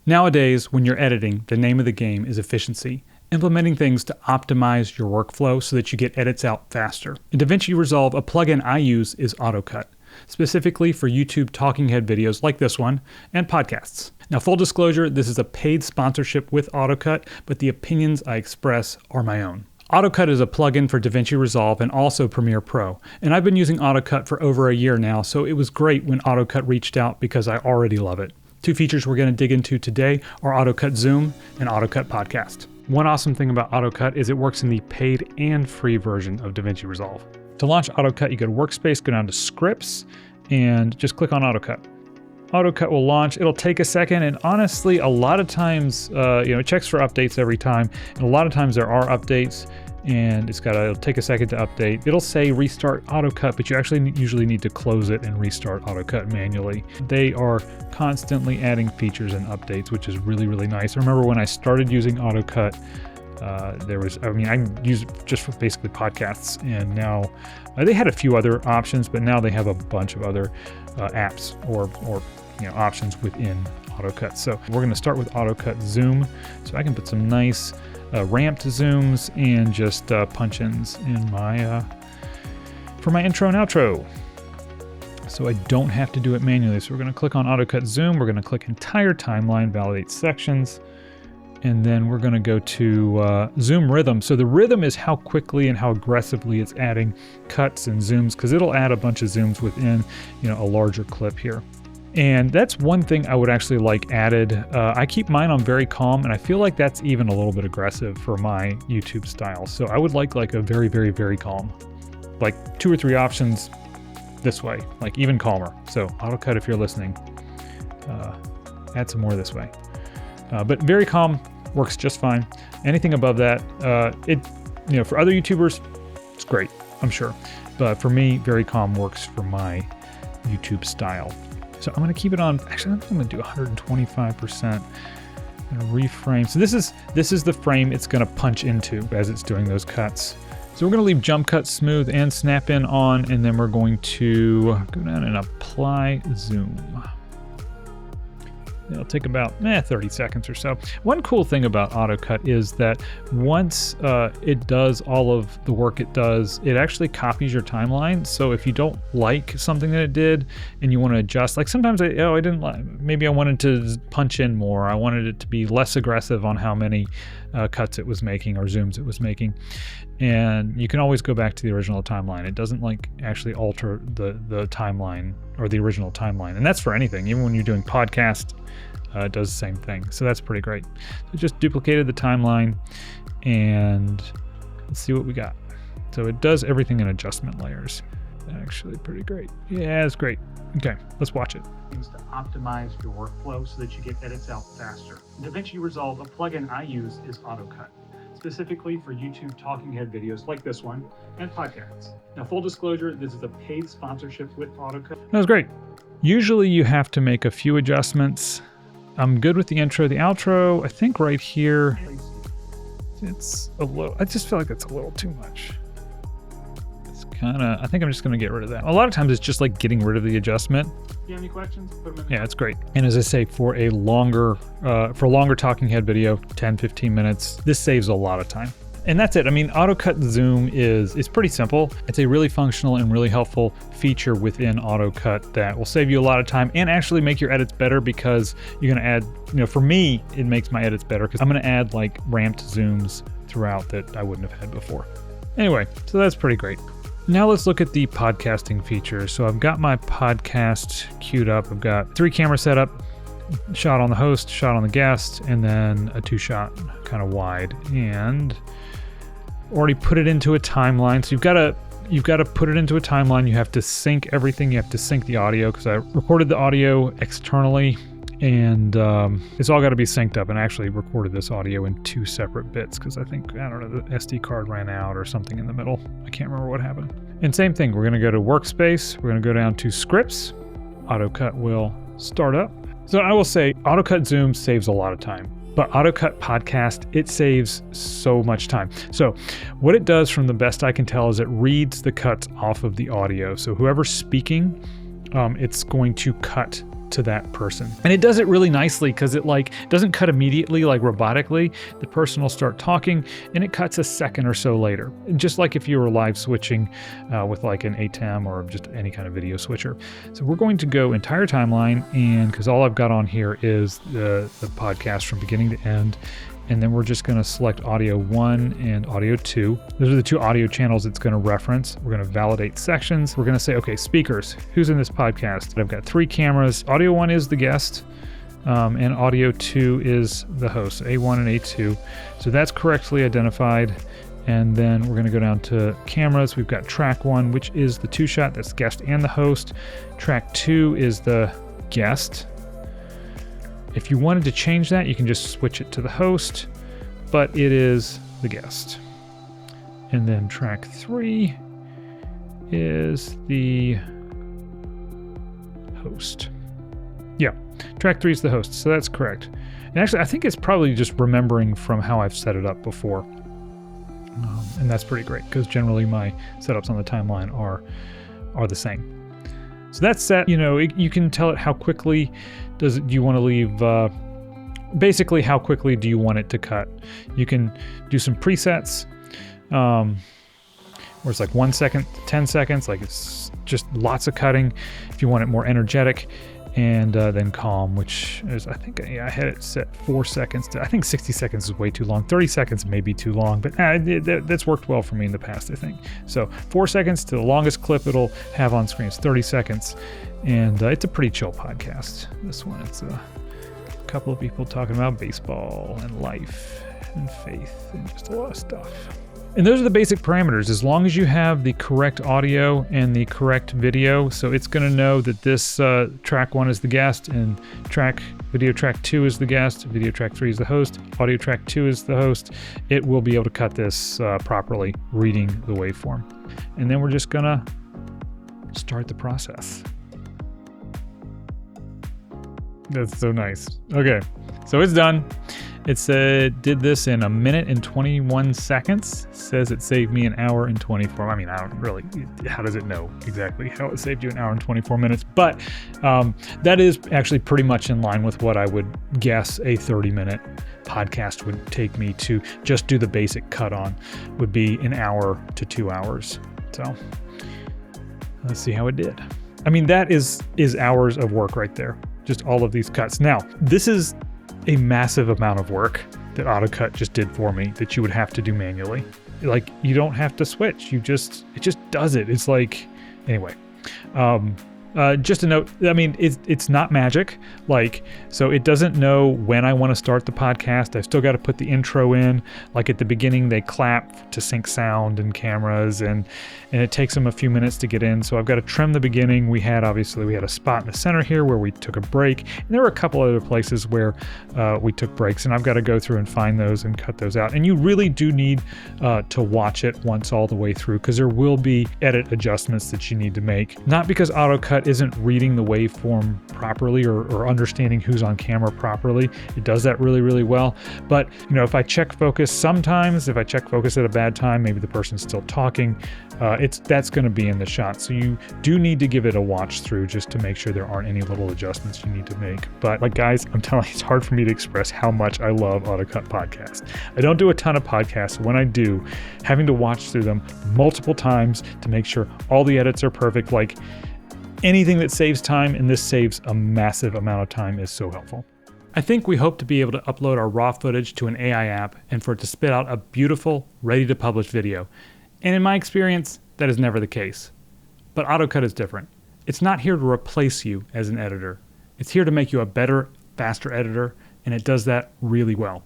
Nowadays, when you're editing, the name of the game is efficiency, implementing things to optimize your workflow so that you get edits out faster. In DaVinci Resolve, a plugin I use is AutoCut, specifically for YouTube talking head videos like this one and podcasts. Now, full disclosure, this is a paid sponsorship with AutoCut, but the opinions I express are my own. AutoCut is a plugin for DaVinci Resolve and also Premiere Pro, and I've been using AutoCut for over a year now, so it was great when AutoCut reached out because I already love it. Two features we're going to dig into today are AutoCut Zoom and AutoCut Podcast. One awesome thing about AutoCut is it works in the paid and free version of DaVinci Resolve. To launch AutoCut, you go to Workspace, go down to Scripts, and just click on AutoCut. AutoCut will launch. It'll take a second, and honestly, a lot of times, it checks for updates every time, and a lot of times there are updates, and it'll take a second to update. It'll say restart AutoCut, but you actually usually need to close it and restart AutoCut manually. They are constantly adding features and updates, which is really, really nice. I remember when I started using AutoCut, I use it just for basically podcasts, and now they had a few other options, but now they have a bunch of other apps or options within AutoCut. So we're going to start with AutoCut Zoom, so I can put some nice ramped zooms and just punch-ins in my for my intro and outro, so I don't have to do it manually. So we're going to click on AutoCut Zoom. We're going to click Entire Timeline, Validate Sections. And then we're going to go to Zoom Rhythm. So the rhythm is how quickly and how aggressively it's adding cuts and zooms, because it'll add a bunch of zooms within a larger clip here. And that's one thing I would actually like added. I keep mine on very calm, and I feel like that's even a little bit aggressive for my YouTube style. So I would like a very, very, very calm, like 2 or 3 options this way, like even calmer. So AutoCut, if you're listening, add some more this way. But very calm works just fine. Anything above that, for other YouTubers, it's great, I'm sure. But for me, very calm works for my YouTube style. So I'm going to keep it on. Actually, I think I'm going to do 125%. I'm going to reframe. So this is the frame it's going to punch into as it's doing those cuts. So we're going to leave jump cut, smooth, and snap in on, and then we're going to go down and apply zoom. It'll take about 30 seconds or so. One cool thing about AutoCut is that once it does all of the work it does, it actually copies your timeline. So if you don't like something that it did and you want to adjust, like sometimes maybe I wanted to punch in more. I wanted it to be less aggressive on how many cuts it was making or zooms it was making. And you can always go back to the original timeline. It doesn't actually alter the timeline or the original timeline. And that's for anything, even when you're doing podcast. It does the same thing. So that's pretty great. So just duplicated the timeline, and let's see what we got. So it does everything in adjustment layers. Actually pretty great. Yeah, it's great. Okay, let's watch it. Things to optimize your workflow so that you get edits out faster. In DaVinci Resolve, a plugin I use is AutoCut, specifically for YouTube talking head videos like this one and podcasts. Now, full disclosure, this is a paid sponsorship with AutoCut. That was great. Usually you have to make a few adjustments. I'm good with the intro. The outro, I think right here, it's a little, I just feel like that's a little too much. It's I think I'm just going to get rid of that. A lot of times it's just like getting rid of the adjustment. Do you have any questions? Put them in. Yeah, it's great. And as I say, for a longer talking head video, 10, 15 minutes, this saves a lot of time. And that's it. I mean, AutoCut Zoom is pretty simple. It's a really functional and really helpful feature within AutoCut that will save you a lot of time and actually make your edits better, because you're going to add, for me, it makes my edits better because I'm going to add like ramped zooms throughout that I wouldn't have had before. Anyway, so that's pretty great. Now let's look at the podcasting features. So I've got my podcast queued up. I've got 3 cameras set up. Shot on the host, shot on the guest, and then a 2-shot kind of wide, and already put it into a timeline. So you've got to put it into a timeline. You have to sync everything. You have to sync the audio, because I recorded the audio externally, and it's all got to be synced up. And I actually recorded this audio in 2 separate bits because the SD card ran out or something in the middle. I can't remember what happened. And same thing, we're going to go to Workspace. We're going to go down to Scripts. AutoCut will start up. So I will say AutoCut Zoom saves a lot of time, but AutoCut Podcast, it saves so much time. So what it does, from the best I can tell, is it reads the cuts off of the audio. So whoever's speaking, it's going to cut to that person. And it does it really nicely because it like doesn't cut immediately like robotically. The person will start talking and it cuts a second or so later. Just like if you were live switching with like an ATEM or just any kind of video switcher. So we're going to go entire timeline, and because all I've got on here is the podcast from beginning to end. And then we're just going to select audio 1 and audio 2. Those are the two audio channels it's going to reference. We're going to validate sections. We're going to say, okay, speakers, who's in this podcast? I've got 3 cameras. Audio 1 is the guest, and audio 2 is the host, A1 and A2. So that's correctly identified. And then we're going to go down to cameras. We've got track 1, which is the 2-shot. That's guest and the host. Track 2 is the guest. If you wanted to change that, you can just switch it to the host, but it is the guest. And then track 3 is the host. Yeah, track 3 is the host, so that's correct. And actually, I think it's probably just remembering from how I've set it up before. And that's pretty great, because generally my setups on the timeline are the same. So that's set. You can tell it how quickly do you want to leave, basically how quickly do you want it to cut. You can do some presets where it's like 1 second, 10 seconds, like it's just lots of cutting. If you want it more energetic, and then calm, which is, I think I had it set 4 seconds. I think 60 seconds is way too long. 30 seconds may be too long, but that's worked well for me in the past, I think. So 4 seconds to the longest clip it'll have on screen is 30 seconds. And it's a pretty chill podcast, this one. It's a couple of people talking about baseball and life and faith and just a lot of stuff. And those are the basic parameters. As long as you have the correct audio and the correct video, so it's going to know that this track 1 is the guest, and video track 2 is the guest, video track 3 is the host, audio track 2 is the host. It will be able to cut this properly, reading the waveform. And then we're just going to start the process. That's so nice. Okay, so it's done. It said did this in 1 minute and 21 seconds. It says it saved me 1 hour and 24. I mean, I don't really, how does it know exactly how it saved you 1 hour and 24 minutes? But that is actually pretty much in line with what I would guess a 30-minute podcast would take me to just do the basic cut on, would be 1 hour to 2 hours. So let's see how it did. I mean, that is hours of work right there. Just all of these cuts. Now, this is a massive amount of work that AutoCut just did for me that you would have to do manually. Like, you don't have to switch. It just does it. It's like, anyway. Just a note, I mean, it's not magic. Like, so it doesn't know when I want to start the podcast. I've still got to put the intro in. Like at the beginning, they clap to sync sound and cameras, and it takes them a few minutes to get in. So I've got to trim the beginning. We had a spot in the center here where we took a break. And there were a couple other places where we took breaks, and I've got to go through and find those and cut those out. And you really do need to watch it once all the way through, because there will be edit adjustments that you need to make. Not because AutoCut isn't reading the waveform properly or understanding who's on camera properly. It does that really, really well. But if I check focus, sometimes if I check focus at a bad time, maybe the person's still talking, that's going to be in the shot. So you do need to give it a watch through just to make sure there aren't any little adjustments you need to make. But like, guys, I'm telling you, it's hard for me to express how much I love AutoCut Podcast. I don't do a ton of podcasts. When I do, having to watch through them multiple times to make sure all the edits are perfect, like anything that saves time, and this saves a massive amount of time, is so helpful. I think we hope to be able to upload our raw footage to an AI app and for it to spit out a beautiful, ready-to-publish video. And in my experience, that is never the case. But AutoCut is different. It's not here to replace you as an editor. It's here to make you a better, faster editor, and it does that really well.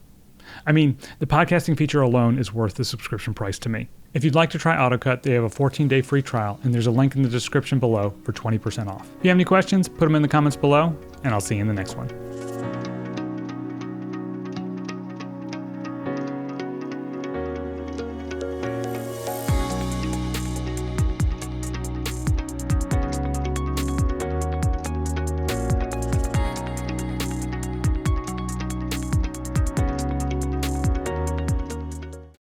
I mean, the podcasting feature alone is worth the subscription price to me. If you'd like to try AutoCut, they have a 14-day free trial, and there's a link in the description below for 20% off. If you have any questions, put them in the comments below, and I'll see you in the next one.